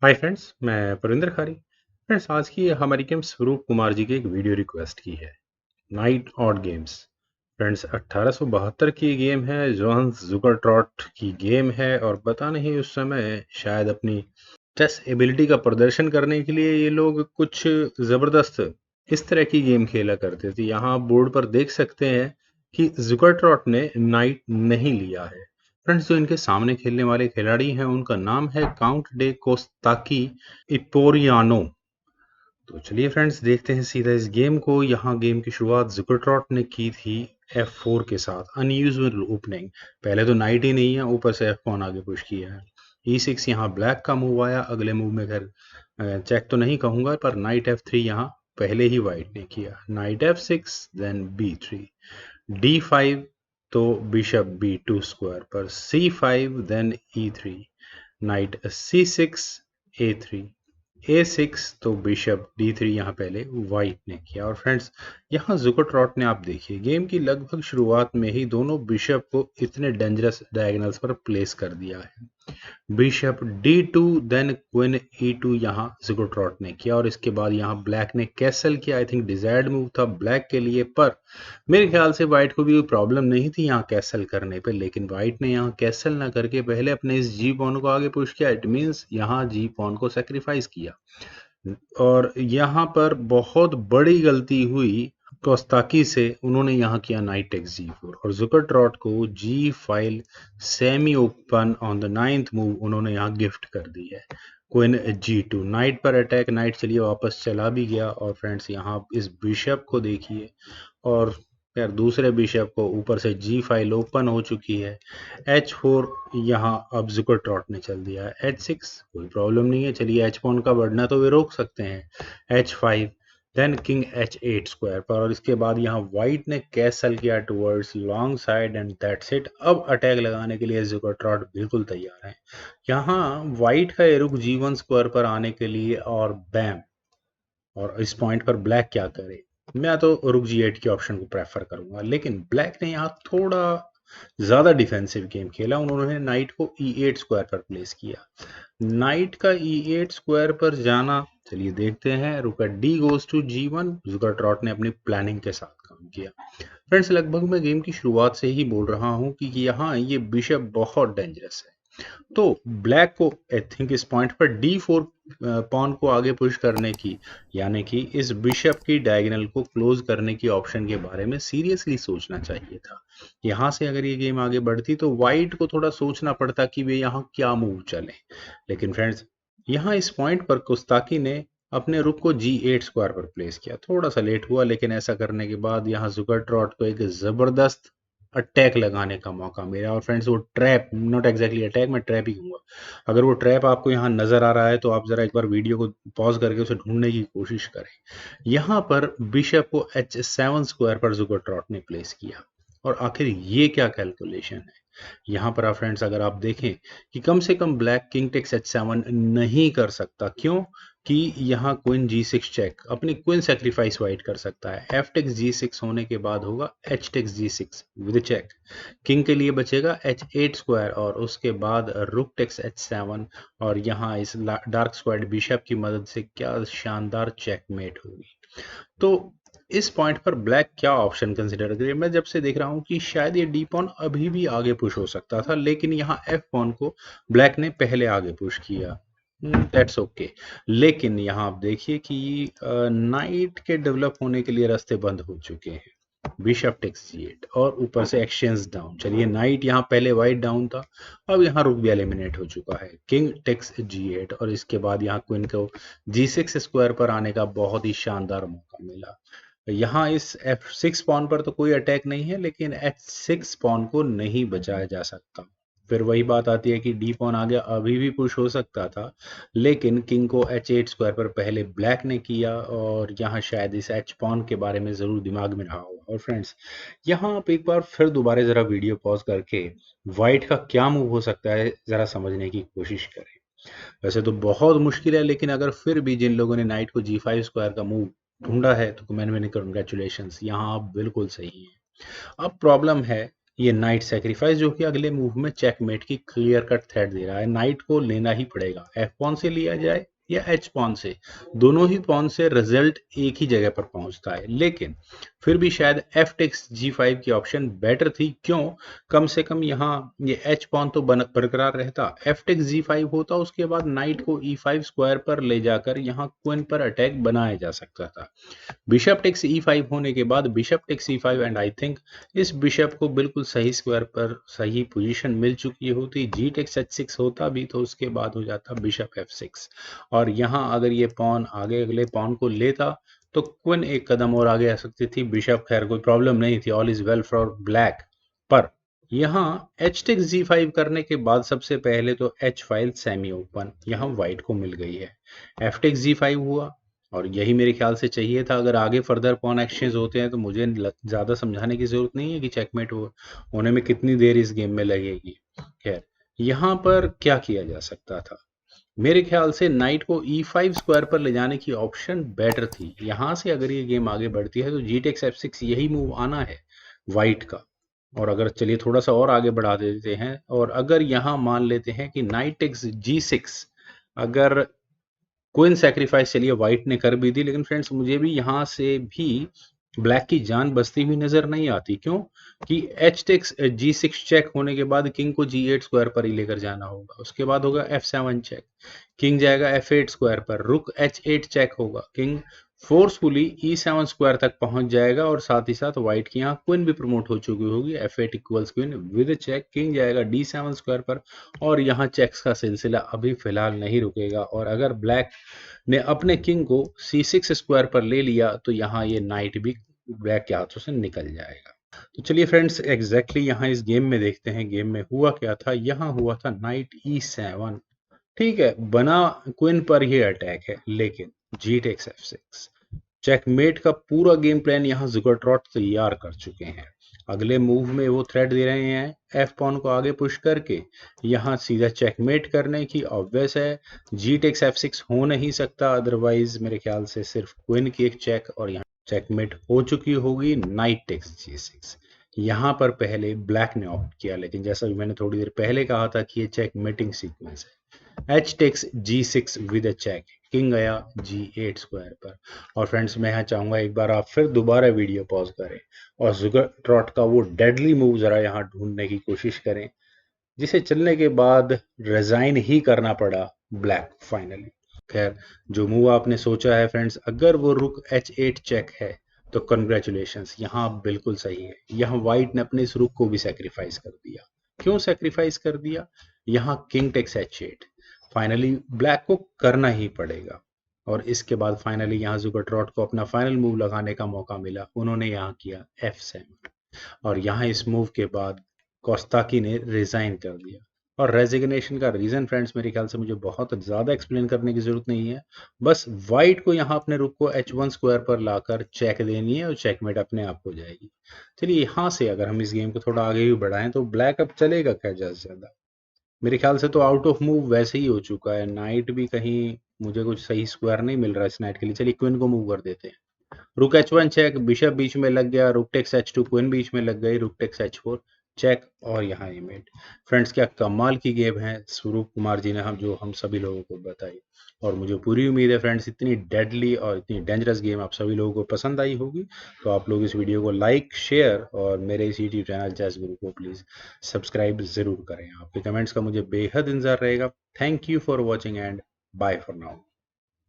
Hi friends, मैं परिंदर खारी। Friends, आज की हमारी गेम स्वरूप कुमार जी की एक वीडियो रिक्वेस्ट की है। Night odd games. फ्रेंड्स, 1872 की गेम है, जॉन जुगरट्रॉट की गेम है और पता नहीं उस समय शायद अपनी चेस एबिलिटी का प्रदर्शन करने के लिए ये लोग कुछ ज़बरदस्त इस तरह की गेम खेला करते थे। यहाँ आप बोर्ड पर देख सकते हैं कि जुगरट्रॉट ने नाइट नहीं लिया है। फ्रेंड्स, जो इनके सामने खेलने वाले खिलाड़ी हैं उनका नाम है काउंट डे कोस्ताकी इपोरियानो। तो चलिए फ्रेंड्स, देखते हैं सीधा इस गेम को। यहाँ गेम की शुरुआत जुगरट्रॉट ने की थी F4 के साथ, अनयूजुअल ओपनिंग। पहले तो नाइट ही नहीं है, ऊपर से F1 आगे पुश किया है। E6 यहाँ ब्लैक का मूव आया। अगले मूव में खैर चेक तो नहीं कहूंगा, पर नाइट F3 यहाँ पहले ही वाइट ने किया। Night F6, then B3, D5, तो बिशप B2 स्क्वायर पर, C5, then E3, night C6, A3, A6, तो बिशप D3 यहाँ पहले वाइट ने किया। और फ्रेंड्स, यहाँ जुगरट्रॉट ने, आप देखिए, गेम की लगभग शुरुआत में ही दोनों बिशप को इतने डेंजरस डायगोनल्स पर प्लेस कर दिया है। Bishop D2, then queen E2 यहाँ जुगरट्रॉट ने किया। और इसके बाद यहाँ ब्लैक ने कैसल किया। आई थिंक डिजायर्ड मूव था ब्लैक के लिए, पर मेरे ख्याल से वाइट को भी कोई प्रॉब्लम नहीं थी यहाँ कैसल करने पे। लेकिन वाइट ने यहाँ कैसल ना करके पहले अपने इस जी पॉन को आगे पुश किया। इट मीन्स यहाँ जी पॉन को सेक्रीफाइस किया। और यहाँ पर बहुत बड़ी गलती हुई कोस्ताकी से। उन्होंने यहाँ किया नाइट टेक्स G4 और जुगरट्रॉट को g file semi open on the 9th move उन्होंने यहाँ गिफ्ट कर दी है। क्वीन G2, नाइट पर अटैक। नाइट चलिए वापस चला भी गया। और फ्रेंड्स, यहाँ इस बिशप को देखिए, और यार दूसरे बिशप को ऊपर से जी फाइल ओपन हो चुकी है। H4 यहाँ अब जुगरट्रॉट ने चल दिया है। H6, कोई प्रॉब्लम नहीं है, चलिए H पॉन का बढ़ना तो वे रोक सकते हैं। H5, then king H8 square पर। और इसके बाद यहाँ व्हाइट ने कैसल किया towards long side and that's it. अब अटैक लगाने के लिए जुगरट्रॉट बिल्कुल तैयार है। यहाँ व्हाइट का ये रुक G1 स्क्वायर पर आने के लिए, और बैम। और इस पॉइंट पर ब्लैक क्या करे? मैं तो रुक G8 के ऑप्शन को प्रेफर करूंगा, लेकिन ब्लैक ने यहाँ थोड़ा ज्यादा डिफेंसिव गेम खेला। उन्होंने नाइट को E8 स्क्वायर पर प्लेस किया। नाइट का E8 स्क्वायर पर जाना, चलिए देखते हैं। रुका D गोज टू G1। जुगरट्रॉट ने अपनी प्लानिंग के साथ काम किया। फ्रेंड्स, लगभग मैं गेम की शुरुआत से ही बोल रहा हूँ कि यहाँ ये बिशप बहुत डेंजरस है। तो ब्लैक को आई थिंक इस पॉइंट पर D4 पॉन को आगे पुश करने की, यानी कि इस बिशप की डायगोनल को क्लोज करने की ऑप्शन के बारे में सीरियसली सोचना चाहिए था। यहाँ से अगर ये गेम आगे बढ़ती तो वाइट को थोड़ा सोचना पड़ता कि वे यहाँ क्या मूव चले। लेकिन फ्रेंड्स, यहाँ इस पॉइंट पर कोस्ताकी ने अपने रुक को G8 स्क्वायर पर प्लेस किया। थोड़ा सा लेट हुआ, लेकिन ऐसा करने के बाद यहाँ जुगरट्रॉट को एक जबरदस्त अटैक लगाने का मौका मिला। और फ्रेंड्स, वो ट्रैप, नॉट एग्जैक्टली अटैक, मैं ट्रैप ही कहूंगा। अगर वो ट्रैप आपको यहाँ नजर आ रहा है तो आप जरा एक बार वीडियो को पॉज करके उसे ढूंढने की कोशिश करें। यहाँ पर बिशप को H7 स्क्वायर पर जुगरट्रॉट ने प्लेस किया। और आखिर ये क्या कैलकुलेशन है? यहाँ पर आप फ्रेंड्स, अगर आप देखें कि कम से कम ब्लैक किंग टेक्स H7 नहीं कर सकता। क्यों? कि यहाँ क्वीन G6 चेक, अपनी क्वीन सेक्रीफाइस वाइट कर सकता है। F टेक्स G6 होने के बाद होगा H takes G6 with check. King के लिए बचेगा H8 स्क्वायर और उसके बाद रुक टेक्स H7। और यहाँ इस डार्क स्क्वायर्ड बिशप की मदद से क्या शानदार चेकमेट होगी। तो इस पॉइंट पर ब्लैक क्या ऑप्शन कंसिडर करिए? मैं जब से देख रहा हूं कि शायद ये डी पॉन अभी भी आगे पुश हो सकता था, लेकिन यहाँ एफ पॉन को ब्लैक ने पहले आगे पुश किया। That's okay. लेकिन यहाँ आप देखिए कि नाइट के डेवलप होने के लिए रास्ते बंद हो चुके हैं। बिशप टेक्स G8 और ऊपर से एक्सचेंज डाउन। चलिए, नाइट यहाँ पहले वाइट डाउन था, अब यहाँ रुक भी एलिमिनेट हो चुका है। किंग टेक्स G8 और इसके बाद यहाँ क्वीन को G6 स्क्वायर पर आने का बहुत ही शानदार मौका मिला। यहाँ इस F6 पॉन पर तो कोई अटैक नहीं है, लेकिन H6 पॉन को नहीं बचाया जा सकता। फिर वही बात आती है कि डी पॉन आ गया, अभी भी पुश हो सकता था, लेकिन किंग को H8 स्क्वायर पर पहले ब्लैक ने किया। और यहाँ शायद इस H पॉन के बारे में जरूर दिमाग में रहा होगा। और फ्रेंड्स, यहाँ आप एक बार फिर दोबारा जरा वीडियो पॉज करके व्हाइट का क्या मूव हो सकता है जरा समझने की कोशिश करें। वैसे तो बहुत मुश्किल है, लेकिन अगर फिर भी जिन लोगों ने नाइट को G5 स्क्वायर का मूव ढूंढा है तो मैंने कंग्रेचुलेशंस, यहाँ आप बिल्कुल सही हैं। अब प्रॉब्लम है ये नाइट सेक्रीफाइस जो कि अगले मूव में चेकमेट की क्लियर कट थ्रेट दे रहा है। नाइट को लेना ही पड़ेगा, एफ पॉन से लिया जाए या एच पॉन से, दोनों ही पॉन से रिजल्ट एक ही जगह पर पहुंचता है। लेकिन फिर भी शायद एफ टेक्स जी फाइव की ऑप्शन बेटर थी। क्यों? कम से कम यहाँ ये एच पॉन तो बरकरार रहता, एफ टेक्स जी फाइव होता, उसके बाद नाइट को ई फाइव स्क्वायर पर ले जाकर यहाँ क्वीन पर अटैक बनाया जा सकता था। बिशप टेक्स e5 होने के बाद bishop takes e5 and I think इस बिशप को बिल्कुल सही स्क्वायर पर सही पोजीशन मिल चुकी होती। जी टेक्स h6 होता भी तो उसके बाद हो जाता बिशप f6, और यहाँ अगर ये पॉन आगे अगले पॉन को लेता तो क्वीन एक कदम और आगे आ सकती थी। बिशप खैर कोई प्रॉब्लम नहीं थी, all is well for black. पर यहाँ एच टेक्स जी फाइव करने के बाद सबसे पहले तो एच फाइल सेमी ओपन यहाँ व्हाइट को मिल गई है। एफ टेक्स जी फाइव हुआ और यही मेरे ख्याल से चाहिए था। अगर आगे फर्दर पॉन एक्सचेंज होते हैं तो मुझे ज़्यादा समझाने की ज़रूरत नहीं है कि चेकमेट होने में कितनी देर इस गेम में लगेगी। खैर, यहाँ पर क्या किया जा सकता था? मेरे ख्याल से नाइट को e5 स्क्वायर पर ले जाने की ऑप्शन बेटर थी। यहाँ से अगर ये गेम आगे बढ़ती है तो जी टेक्स f6 यही मूव आना है वाइट का। और अगर चलिए थोड़ा सा और आगे बढ़ा देते हैं, और अगर यहाँ मान लेते हैं कि नाइट टेक्स g6, अगर क्वीन सेक्रीफाइस चलिए व्हाइट ने कर भी दी, लेकिन फ्रेंड्स मुझे भी यहाँ से भी ब्लैक की जान बचती हुई नजर नहीं आती। क्यों? कि एच टेक्स जी सिक्स चेक होने के बाद किंग को जी एट स्क्वायर पर ही लेकर जाना होगा, उसके बाद होगा एफ सेवन चेक, किंग जाएगा एफ एट स्क्वायर पर, रुक एच एट चेक होगा, किंग फोर्सफुली ई सेवन स्क्वायर तक पहुंच जाएगा, और साथ ही साथ व्हाइट की यहाँ क्वीन भी प्रमोट हो चुकी होगी, F eight equals queen with check, king जाएगा डी सेवन स्क्वायर पर, और यहाँ चेक्स का सिलसिला अभी फिलहाल नहीं रुकेगा। और अगर ब्लैक ने अपने किंग को C6 स्क्वायर पर ले लिया तो यहाँ ये नाइट भी ब्लैक के हाथों से निकल जाएगा। तो चलिए फ्रेंड्स एग्जैक्टली यहाँ इस गेम में देखते हैं गेम में हुआ क्या था। यहाँ हुआ था नाइट E7। ठीक है, बना क्वीन पर ही अटैक है, लेकिन जी टेक्स F6 चेकमेट का पूरा गेम प्लान यहाँ जुगरट्रॉट तैयार कर चुके हैं। अगले मूव में वो थ्रेड दे रहे हैं एफ पॉन को आगे पुश करके यहाँ सीधा चेकमेट करने की। ऑब्वियस है जी टेक्स F6 हो नहीं सकता, अदरवाइज मेरे ख्याल से सिर्फ क्वीन की एक चेक और यहाँ चेकमेट हो चुकी होगी। नाइट टेक्स G6 यहाँ पर पहले ब्लैक ने ऑप्ट किया, लेकिन जैसा कि मैंने थोड़ी देर पहले कहा था कि ये चेकमेटिंग सीक्वेंस है। H takes G6 with a check, king गया G8 स्क्वायर पर। और फ्रेंड्स मैं यहाँ चाहूंगा एक बार आप फिर दोबारा वीडियो पॉज करें और जुगरट्रॉट का वो डेडली मूव जरा यहाँ ढूंढने की कोशिश करें, जिसे चलने के बाद रिजाइन ही करना पड़ा ब्लैक फाइनली। खैर, जो मूव आपने सोचा है फ्रेंड्स, अगर वो रुक H8 चेक है तो कंग्रेचुलेशंस, यहाँ आप बिल्कुल सही है। यहाँ व्हाइट ने अपने इस रुक को भी सेक्रीफाइस कर दिया। क्यों सेक्रीफाइस कर दिया? यहाँ king takes H8 finally black को करना ही पड़ेगा। और इसके बाद फाइनली यहाँ जुगरट्रॉट को अपना फाइनल मूव लगाने का मौका मिला। उन्होंने यहाँ किया F7, और यहाँ इस मूव के बाद कोस्ताकी ने रिजाइन कर दिया। और रेजिग्नेशन का रीजन फ्रेंड्स मेरे ख्याल से मुझे बहुत ज़्यादा एक्सप्लेन करने की जरूरत नहीं है, बस वाइट को यहाँ अपने रुक को H1 स्क्वायर पर लाकर चेक देनी है और चेकमेट अपने आप हो जाएगी। चलिए यहाँ से अगर हम इस गेम को थोड़ा आगे भी बढ़ाएं तो ब्लैक अब चलेगा क्या ज़्यादा से ज़्यादा? मेरे ख्याल से तो आउट ऑफ मूव वैसे ही हो चुका है। नाइट भी कहीं मुझे कुछ सही स्क्वायर नहीं मिल रहा इस नाइट के लिए। चलिए क्वीन को मूव कर देते हैं। रुक H1 चेक, बिशप बीच में लग गया, रुक टेक्स H2, क्वीन बीच में लग गई, रुक टेक्स H4 चेक, और यहाँ ये मेट। फ्रेंड्स क्या कमाल की गेम है स्वरूप कुमार जी ने हम सभी लोगों को बताई, और मुझे पूरी उम्मीद है फ्रेंड्स इतनी डेडली और इतनी डेंजरस गेम आप सभी लोगों को पसंद आई होगी। तो आप लोग इस वीडियो को लाइक, शेयर और मेरे इस यूट्यूब चैनल चेस गुरु को प्लीज़ सब्सक्राइब ज़रूर करें। आपके कमेंट्स का मुझे बेहद इंतजार रहेगा। Thank you for watching and bye for now.